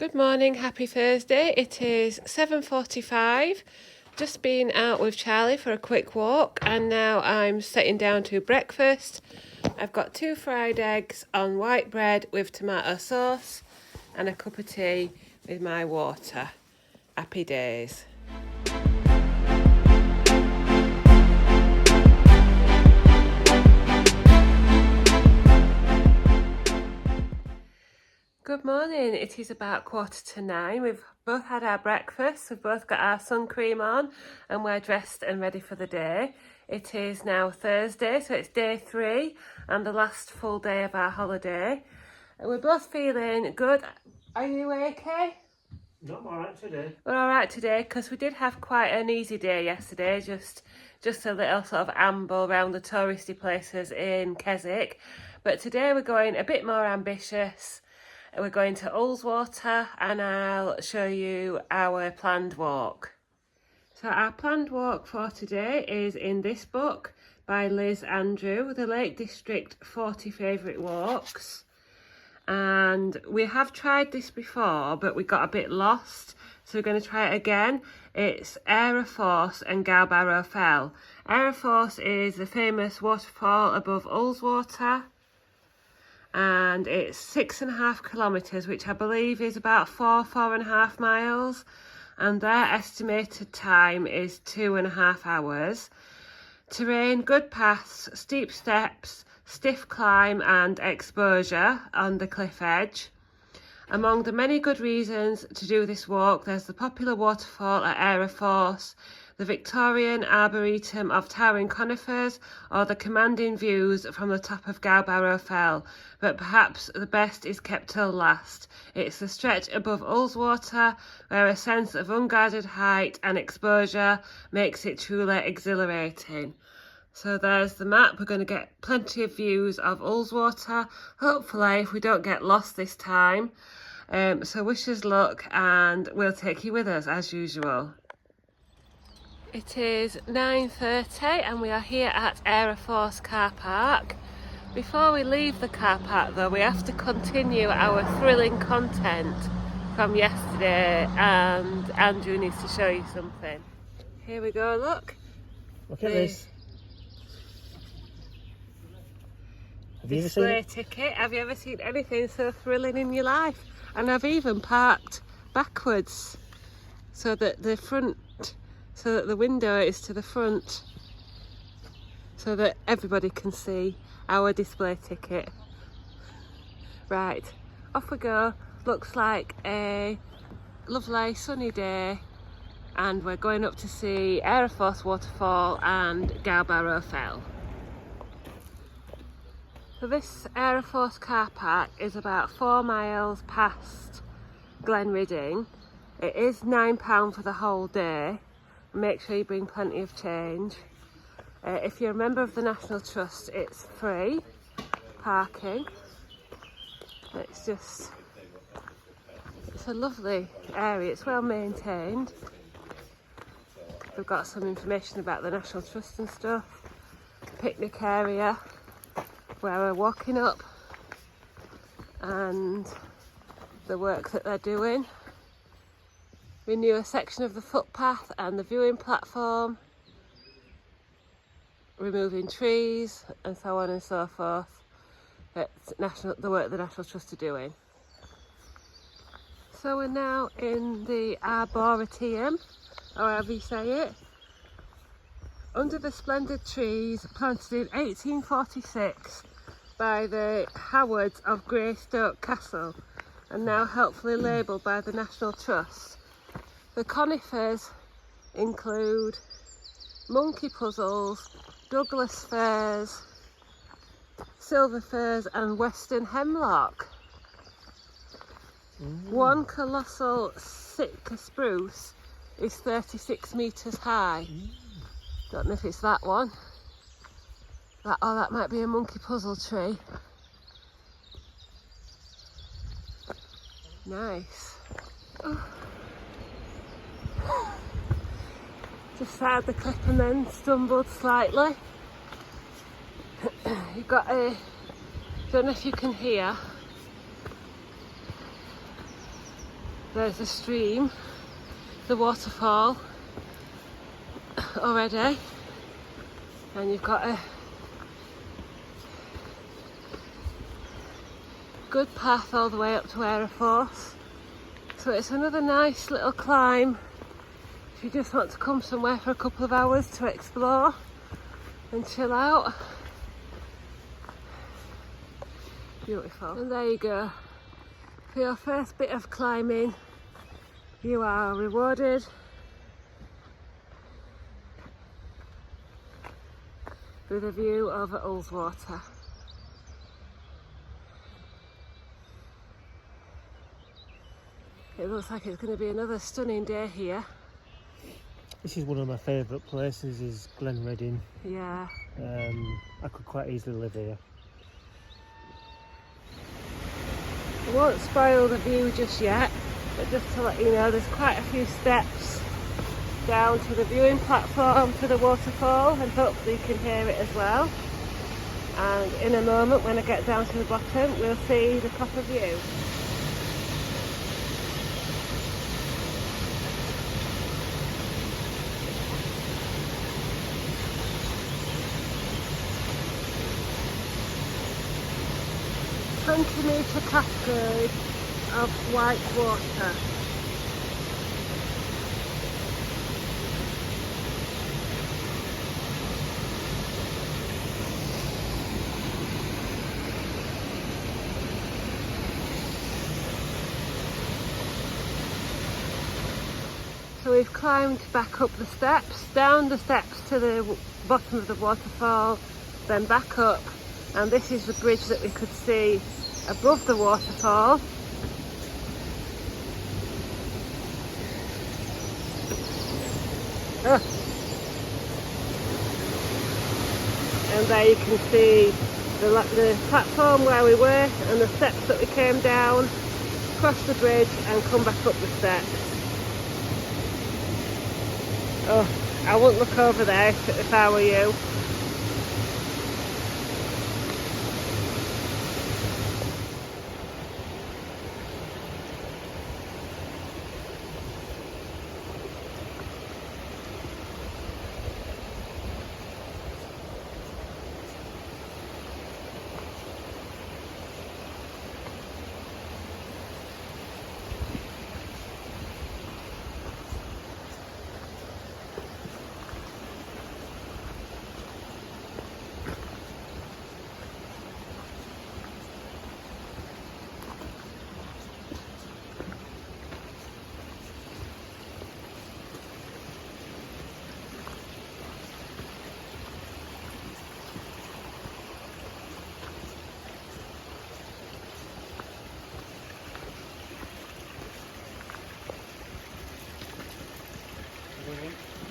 Good morning, happy Thursday. It is 7:45. Just been out with Charlie for a quick walk and now I'm sitting down to breakfast. I've got 2 fried eggs on white bread with tomato sauce and a cup of tea with my water. Happy days. Good morning, it is about 9:15. We've both had our breakfast, we've both got our sun cream on and we're dressed and ready for the day. It is now Thursday, so it's day 3 and the last full day of our holiday. We're both feeling good. Are you okay? No, I'm alright today. We're alright today because we did have quite an easy day yesterday, just a little sort of amble around the touristy places in Keswick. But today we're going a bit more ambitious. We're going to Ullswater and I'll show you our planned walk. So our planned walk for today is in this book by Liz Andrew, the Lake District 40 Favourite Walks. And we have tried this before but we got a bit lost, so we're going to try it again. It's Aira and Gowbarrow Fell. Aira is the famous waterfall above Ullswater, and it's 6.5 kilometres, which I believe is about 4.5 miles, and their estimated time is 2.5 hours. Terrain, good paths, steep steps, stiff climb and exposure on the cliff edge. Among the many good reasons to do this walk, there's the popular waterfall at Aira, the Victorian Arboretum of towering conifers, or the commanding views from the top of Gowbarrow Fell, but perhaps the best is kept till last. It's the stretch above Ullswater, where a sense of unguarded height and exposure makes it truly exhilarating. So there's the map. We're going to get plenty of views of Ullswater, hopefully, if we don't get lost this time. So wish us luck and we'll take you with us as usual. It is 9:30 and we are here at Aira car park. Before we leave the car park though, we have to continue our thrilling content from yesterday and Andrew needs to show you something. Here we go, look. Look at this. Display ticket. Have you ever seen anything so thrilling in your life? And I've even parked backwards so that the window is to the front, so that everybody can see our display ticket. Right, off we go. Looks like a lovely sunny day and we're going up to see Aira waterfall and Gowbarrow Fell. So this Aira car park is about 4 miles past Glenridding. It is £9 for the whole day. Make sure you bring plenty of change. If you're a member of the National Trust, it's free parking. It's a lovely area, it's well maintained. We've got some information about the National Trust and stuff. Picnic area where we're walking up and the work that they're doing. Renew a section of the footpath and the viewing platform, removing trees and so on and so forth. It's the work the National Trust are doing. So we're now in the Arboretum, or however you say it, under the splendid trees planted in 1846 by the Howards of Greystoke Castle and now helpfully labelled by the National Trust. The conifers include monkey puzzles, Douglas firs, silver firs and western hemlock. One colossal Sitka spruce is 36 metres high. Don't know if it's that one. That might be a monkey puzzle tree. Nice. Oh. Just started the clip and then stumbled slightly. You've got a, don't know if you can hear, There's a stream, the waterfall already, and you've got a good path all the way up to Aira. So it's another nice little climb if you just want to come somewhere for a couple of hours to explore and chill out. Beautiful. And there you go. For your first bit of climbing, you are rewarded with a view over Ullswater. It looks like it's going to be another stunning day here. This is one of my favourite places, is Glen Redding. Yeah. I could quite easily live here. I won't spoil the view just yet, but just to let you know, there's quite a few steps down to the viewing platform to the waterfall, and hopefully you can hear it as well. And in a moment, when I get down to the bottom, we'll see the proper view. Metre cascade of white water. So we've climbed back up the steps, down the steps to the bottom of the waterfall, then back up, and this is the bridge that we could see above the waterfall. And there you can see the platform where we were and the steps that we came down, cross the bridge and come back up the steps. Oh, I wouldn't look over there if I were you.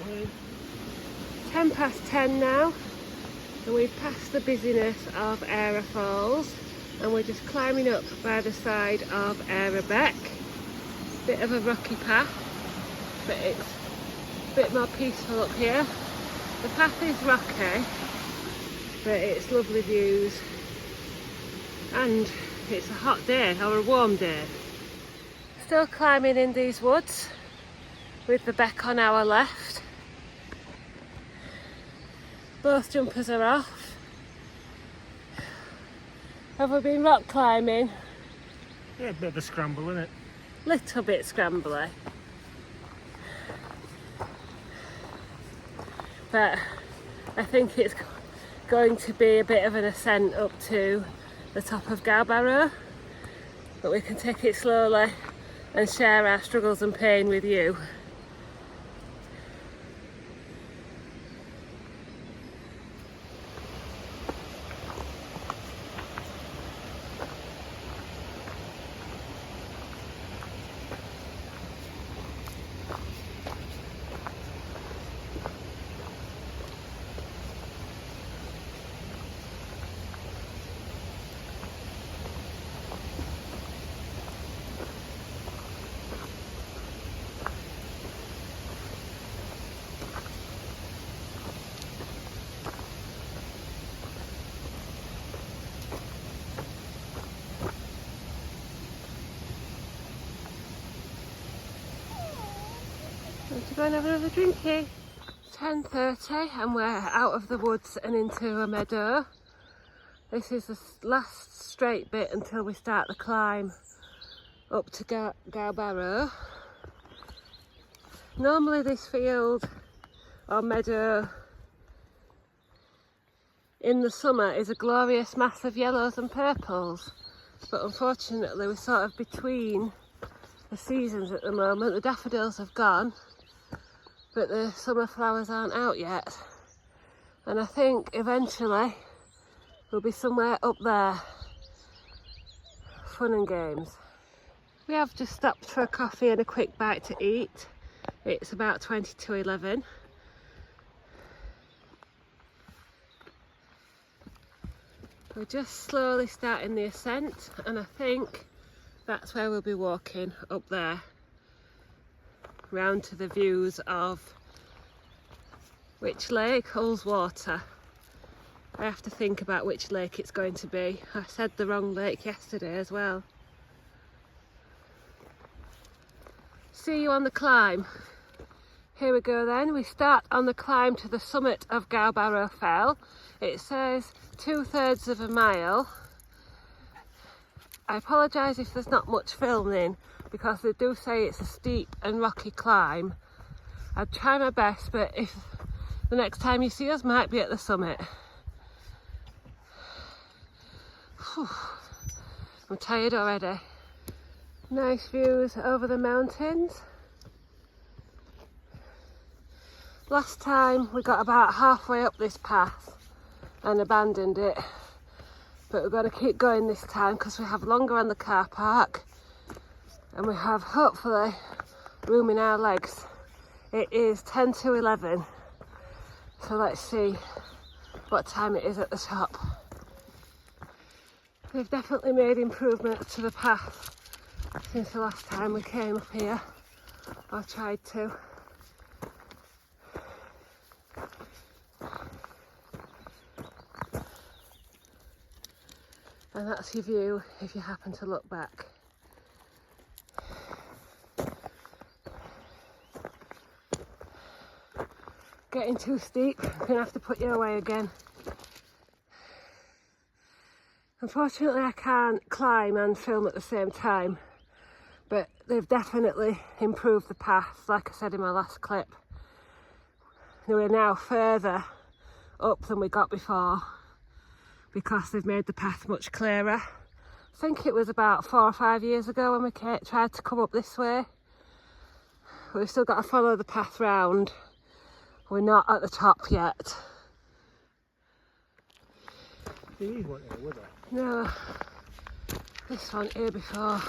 Morning. 10 now, and we've passed the busyness of Aira Falls, and we're just climbing up by the side of Aira Beck. Bit of a rocky path, but it's a bit more peaceful up here. The path is rocky, but it's lovely views, and it's a hot day or a warm day. Still climbing in these woods with the beck on our left. Both jumpers are off. Have we been rock climbing? Yeah, a bit of a scramble, isn't it? Little bit scrambly. But I think it's going to be a bit of an ascent up to the top of Gowbarrow. But we can take it slowly and share our struggles and pain with you. Time to go and have another drinky. 10:30 and we're out of the woods and into a meadow. This is the last straight bit until we start the climb up to Gowbarrow. Normally this field or meadow in the summer is a glorious mass of yellows and purples, but unfortunately we're sort of between the seasons at the moment. The daffodils have gone, but the summer flowers aren't out yet, and I think eventually we'll be somewhere up there. Fun and games. We have just stopped for a coffee and a quick bite to eat. It's about 20 to 11. We're just slowly starting the ascent, and I think that's where we'll be walking, up there, round to the views of which lake? Ullswater. I have to think about which lake it's going to be. I said the wrong lake yesterday as well. See you on the climb. Here we go then. We start on the climb to the summit of Gowbarrow Fell. It says 2/3 of a mile. I apologise if there's not much filming because they do say it's a steep and rocky climb. I'd try my best, but if the next time you see us might be at the summit. Whew. I'm tired already. Nice views over the mountains. Last time we got about halfway up this path and abandoned it, but we're going to keep going this time because we have longer on the car park and we have hopefully room in our legs. It is 10 to 11, so let's see what time it is at the top. They've definitely made improvements to the path since the last time we came up here, or tried to. And that's your view if you happen to look back. Getting too steep, I'm gonna have to put you away again. Unfortunately I can't climb and film at the same time, but they've definitely improved the path, like I said in my last clip. We're now further up than we got before because they've made the path much clearer. I think it was about 4 or 5 years ago when we tried to come up this way. We've still got to follow the path round. We're not at the top yet. These weren't here, were they? No, this one here before.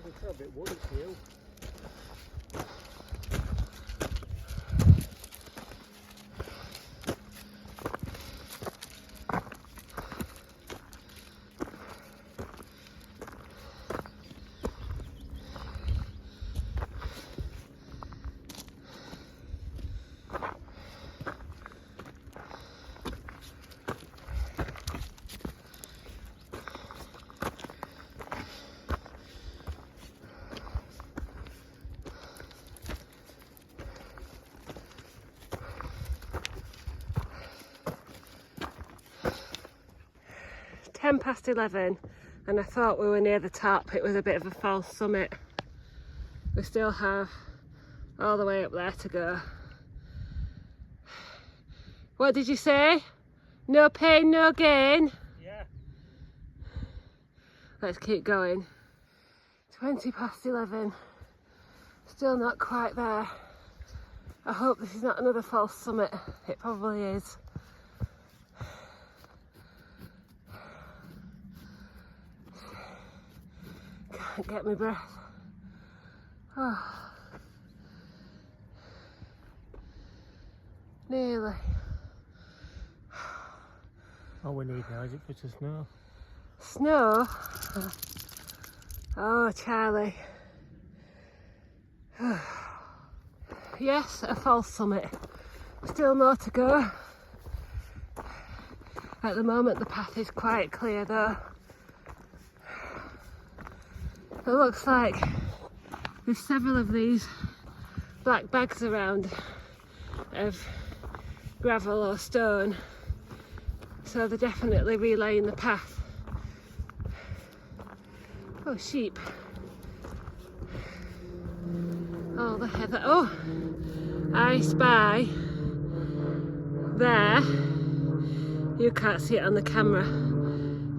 It's a bit woody to you. Ten past 11 and I thought we were near the top. It was a bit of a false summit. We still have all the way up there to go. What did you say? No pain, no gain? Yeah. Let's keep going. 20 past 11. Still not quite there. I hope this is not another false summit. It probably is. Can't get my breath. Oh. Nearly. All we need now is it for to snow. Snow? Oh, Charlie. Yes, a false summit. Still more to go. At the moment the path is quite clear though. It looks like There's several of these black bags around of gravel or stone, so they're definitely relaying the path. Oh, sheep. Oh, the heather. Oh, I spy there, you can't see it on the camera,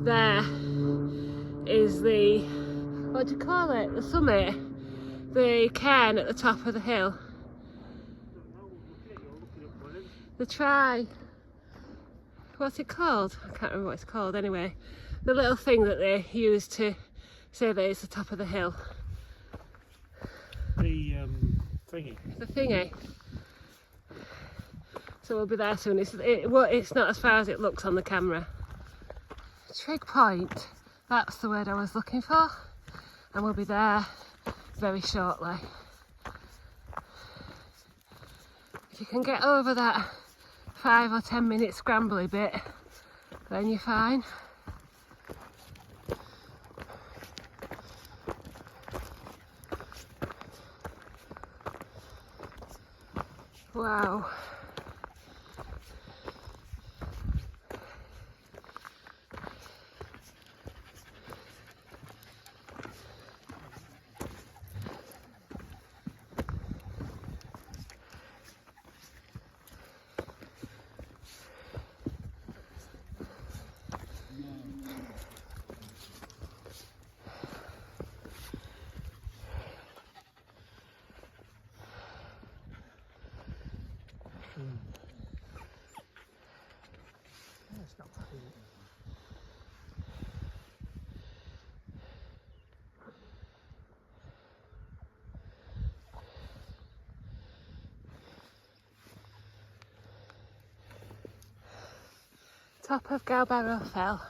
there is the, what do you call it, the summit, the cairn at the top of the hill. The what's it called? I can't remember what it's called anyway. The little thing that they use to say that it's the top of the hill. The thingy. The thingy. So we'll be there soon. It's not as far as it looks on the camera. Trig Point, that's the word I was looking for. And we'll be there very shortly. If you can get over that 5 or 10 minute scrambly bit, then you're fine. Wow. Top of Gowbarrow Fell.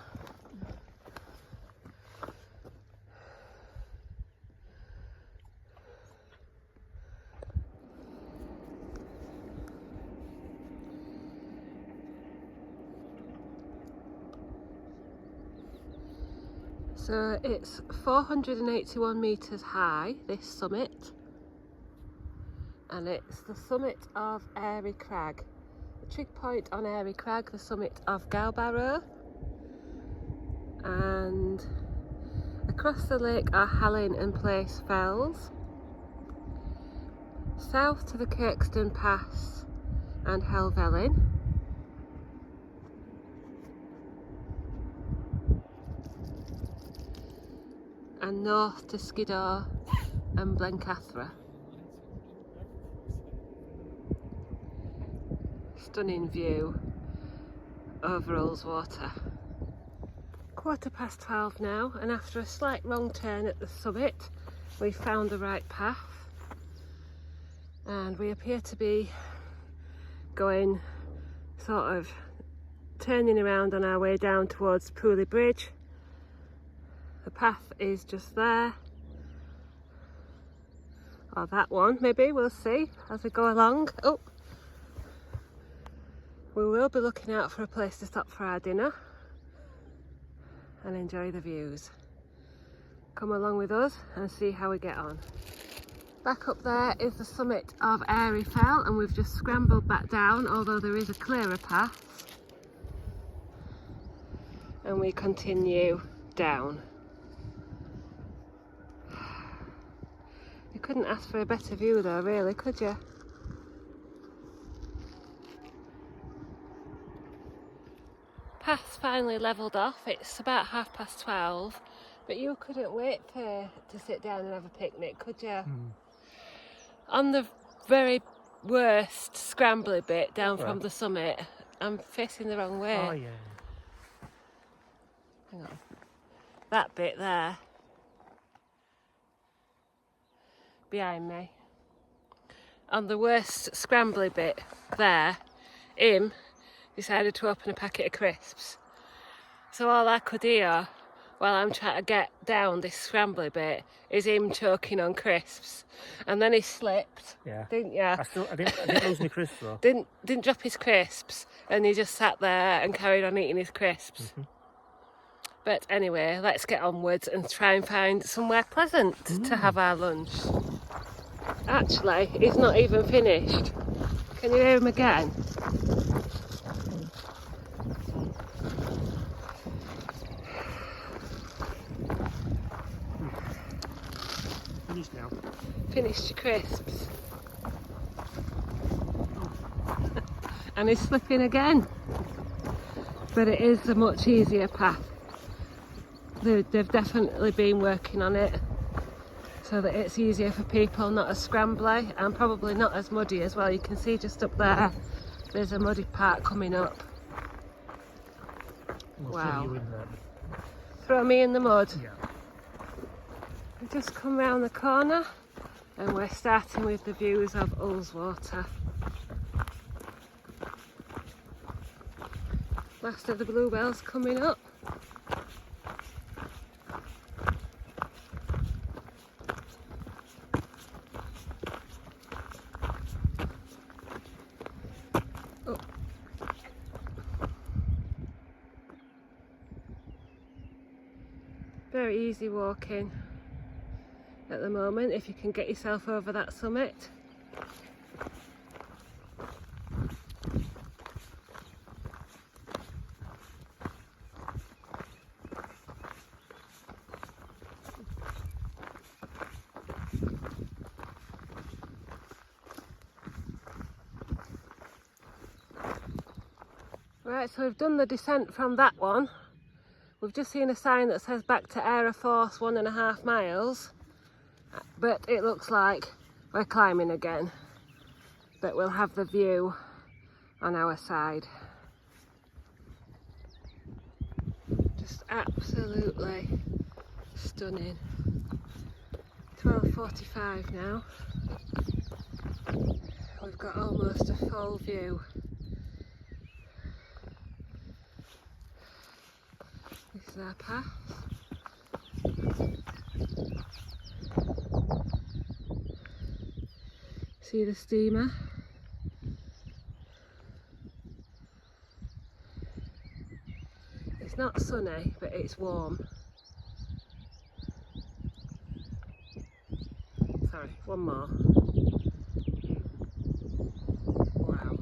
So it's 481 metres high, this summit, and it's the summit of Aira Crag. The trig point on Aira Crag, the summit of Gowbarrow, and across the lake are Hallin and Place Fells. South to the Kirkstone Pass and Helvellyn. And north to Skiddaw and Blencathra. Stunning view over Ullswater. 12:15 now, and after a slight wrong turn at the summit, we found the right path, and we appear to be going sort of turning around on our way down towards Pooley Bridge. The path is just there, or that one maybe, we'll see as we go along. Oh, we will be looking out for a place to stop for our dinner and enjoy the views. Come along with us and see how we get on. Back up there is the summit of Aira Fell, and we've just scrambled back down, although there is a clearer path, and we continue down. You couldn't ask for a better view though, really, could you? Path's finally levelled off. It's about 12:30, but you couldn't wait to sit down and have a picnic, could you? On the very worst scrambly bit down from the summit, I'm facing the wrong way. Oh yeah. Hang on. That bit there. Behind me. On the worst scrambly bit there, Im decided to open a packet of crisps. So all I could hear while I'm trying to get down this scrambly bit is him choking on crisps. And then he slipped, didn't you? I didn't lose my crisps though. Didn't drop his crisps, and he just sat there and carried on eating his crisps. But anyway, let's get onwards and try and find somewhere pleasant to have our lunch. Actually, he's not even finished. Can you hear him again? Finished now. Finished your crisps. And he's slipping again. But it is a much easier path. They've definitely been working on it so that it's easier for people, not as scrambly and probably not as muddy as well. You can see just up there, there's a muddy part coming up. Wow. Throw you in there. Throw me in the mud. Yeah. We've just come round the corner and we're starting with the views of Ullswater. Last of the bluebells coming up. Oh. Very easy walking at the moment if you can get yourself over that summit. Right, so we've done the descent from that one. We've just seen a sign that says back to Aira Force 1.5 miles, but it looks like we're climbing again, but we'll have the view on our side. Just absolutely stunning. 12:45 now. We've got almost a full view. This is our path. See the steamer? It's not sunny, but it's warm. Sorry, one more. Wow.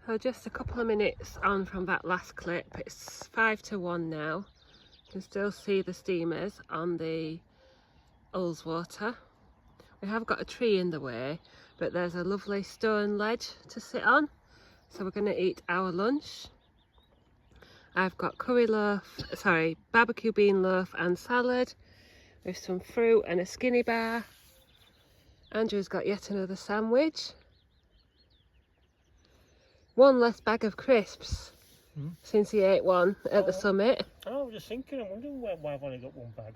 So just a couple of minutes on from that last clip. It's 5 to 1 now. You can still see the steamers on the Ullswater. We have got a tree in the way, but there's a lovely stone ledge to sit on. So we're going to eat our lunch. I've got barbecue bean loaf and salad with some fruit and a skinny bar. Andrew's got yet another sandwich. One less bag of crisps since he ate one at the summit. I was just thinking, I'm wondering why I've only got one bag.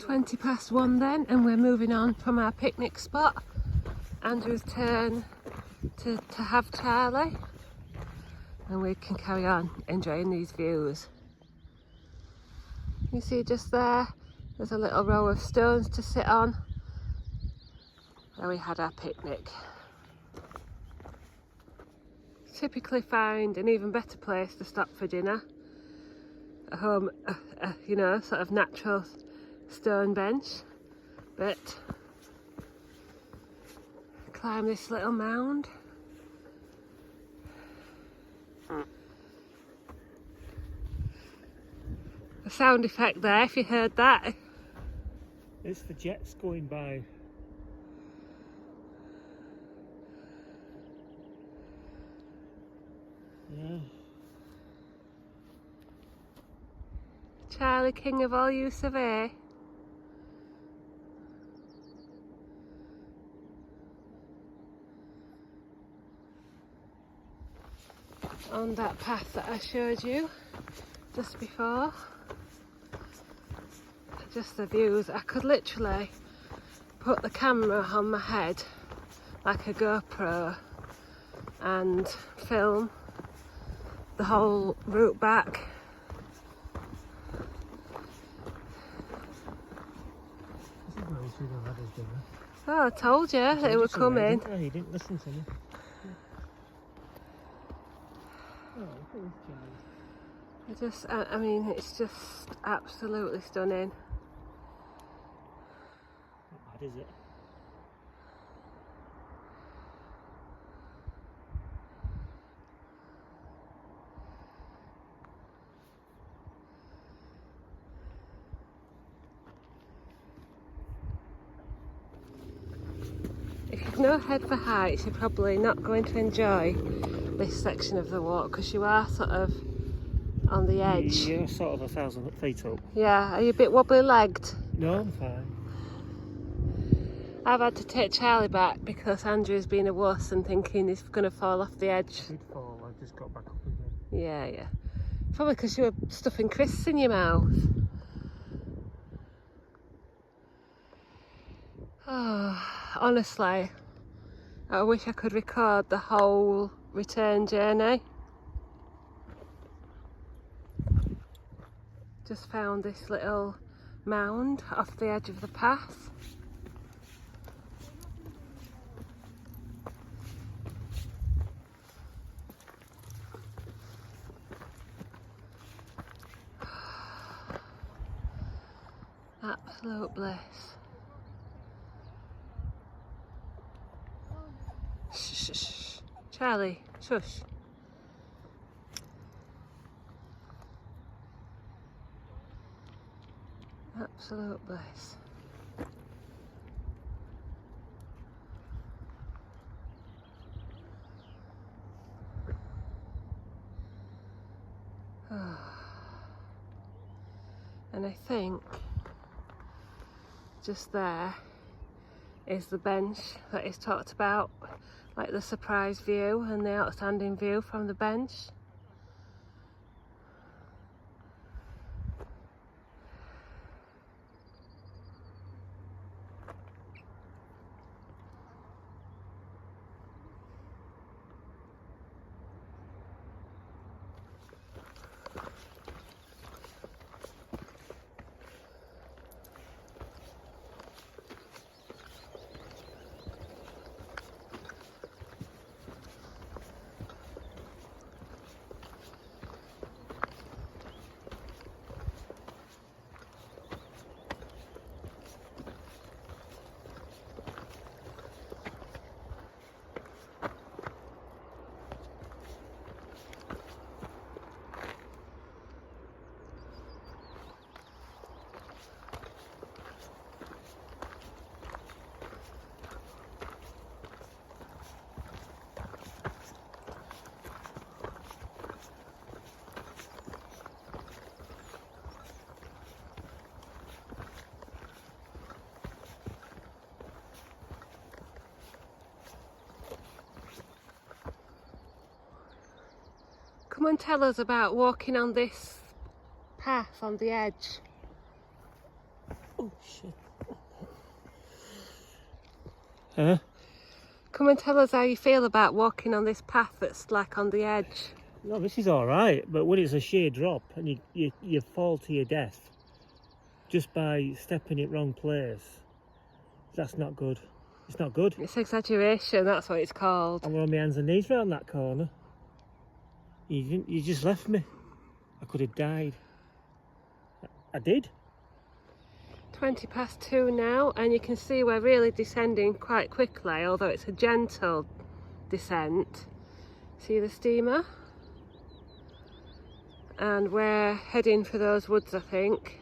Twenty past 1 then, and we're moving on from our picnic spot. Andrew's turn to have Charlie, and we can carry on enjoying these views. You see just there, there's a little row of stones to sit on where we had our picnic. Typically find an even better place to stop for dinner. At home, you know, sort of natural stone bench, but climb this little mound. The sound effect there, if you heard that. It's the jets going by. Yeah. Charlie, king of all you survey. On that path that I showed you just before. Just the views. I could literally put the camera on my head like a GoPro and film the whole route back. This is where we see the ladders, didn't we? Oh, I told you they were coming. He didn't listen to me. Oh, look at this guy. I mean, it's just absolutely stunning. Not bad, is it? If you've no head for heights, you're probably not going to enjoy this section of the walk because you are sort of on the edge. You're sort of 1,000 feet up. Yeah, are you a bit wobbly legged? No, I'm fine. I've had to take Charlie back because Andrew's been a wuss and thinking he's going to fall off the edge. I did fall, I just got back up again. Yeah. Probably because you were stuffing crisps in your mouth. Oh, honestly, I wish I could record the whole return journey. Just found this little mound off the edge of the path. Absolute bliss. Shh, shh, shh. Charlie, shush. Absolute bliss. And I think just there is the bench that is talked about, like the surprise view and the outstanding view from the bench. Come and tell us about walking on this path on the edge. Oh shit. Huh? Come and tell us how you feel about walking on this path that's like on the edge. No, this is alright, but when it's a sheer drop and you fall to your death just by stepping in wrong place, that's not good. It's not good. It's exaggeration, that's what it's called. I were on my hands and knees round that corner. You just left me. I could have died. I did. 2 now, and you can see we're really descending quite quickly, although it's a gentle descent. See the steamer? And we're heading for those woods, I think.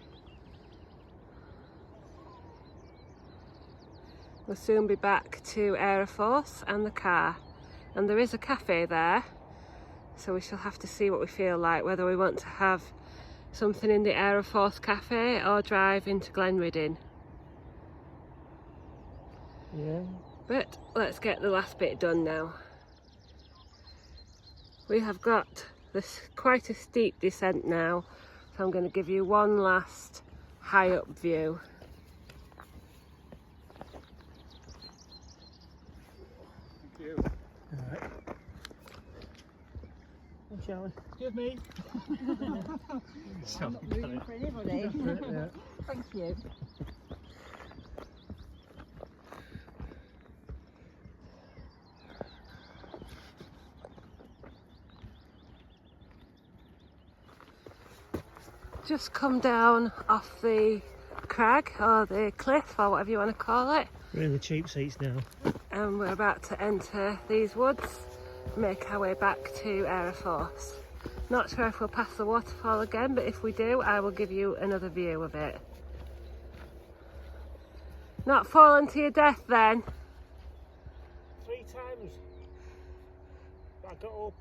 We'll soon be back to Aira and the car. And there is a cafe there, so we shall have to see what we feel like, whether we want to have something in the Aira cafe or drive into Glenriddin. Yeah. But let's get the last bit done now. We have got this quite a steep descent now, so I'm going to give you one last high up view. Thank you. Alright. Oh, Charlie. Excuse me. I'm not moving for anybody. Yeah. Thank you. Just come down off the crag or the cliff or whatever you want to call it, We're in the cheap seats now. and we're about to enter these woods, make our way back to Aira. Not sure if we'll pass the waterfall again, but if we do, I will give you another view of it. Not fallen to your death then? 3 times. I got up.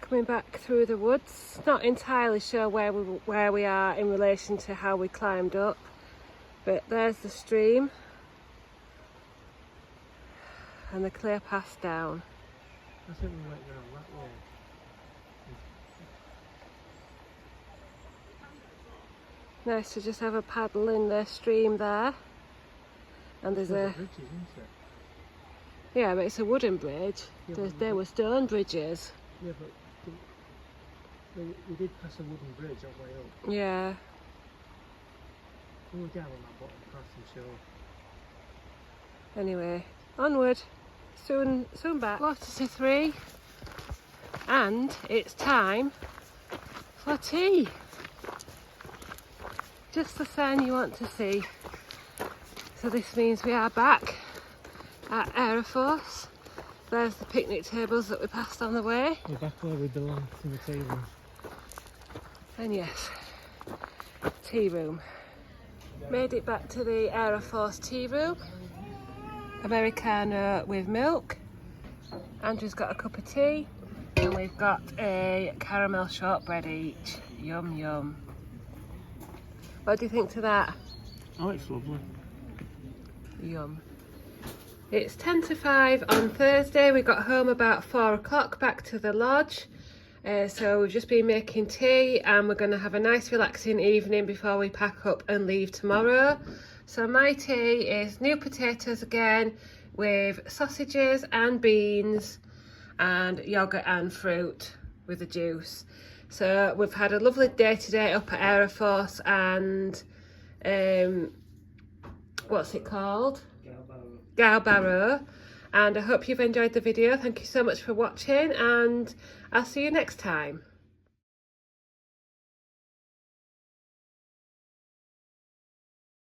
Coming back through the woods, not entirely sure where we are in relation to how we climbed up, but there's the stream and the clear path down. I think we went round that way. Nice to just have a paddle in the stream there, and there's a Bridges, isn't it? yeah, but it's a wooden bridge. Yeah, There were stone bridges. Yeah, but we did pass a wooden bridge on the way up. Yeah. We were down on that bottom path, I'm sure. Anyway, onward. Soon back. 2:45, and it's time for tea. Just the sign you want to see. So this means we are back at Aira. There's the picnic tables that we passed on the way. We're back where we belong, in the tea room. And yes, tea room. Made it back to the Aira tea room. Americano with milk. Andrew's got a cup of tea. And we've got a caramel shortbread each. Yum yum. What do you think to that? Oh, it's lovely. Yum. It's 10 to 5 on Thursday. We got home about 4 o'clock back to the lodge. So we've just been making tea, and we're going to have a nice relaxing evening before we pack up and leave tomorrow. So my tea is new potatoes again with sausages and beans and yoghurt and fruit with the juice. So we've had a lovely day today up at Aira and what's it called? Gowbarrow. And I hope you've enjoyed the video. Thank you so much for watching, and I'll see you next time.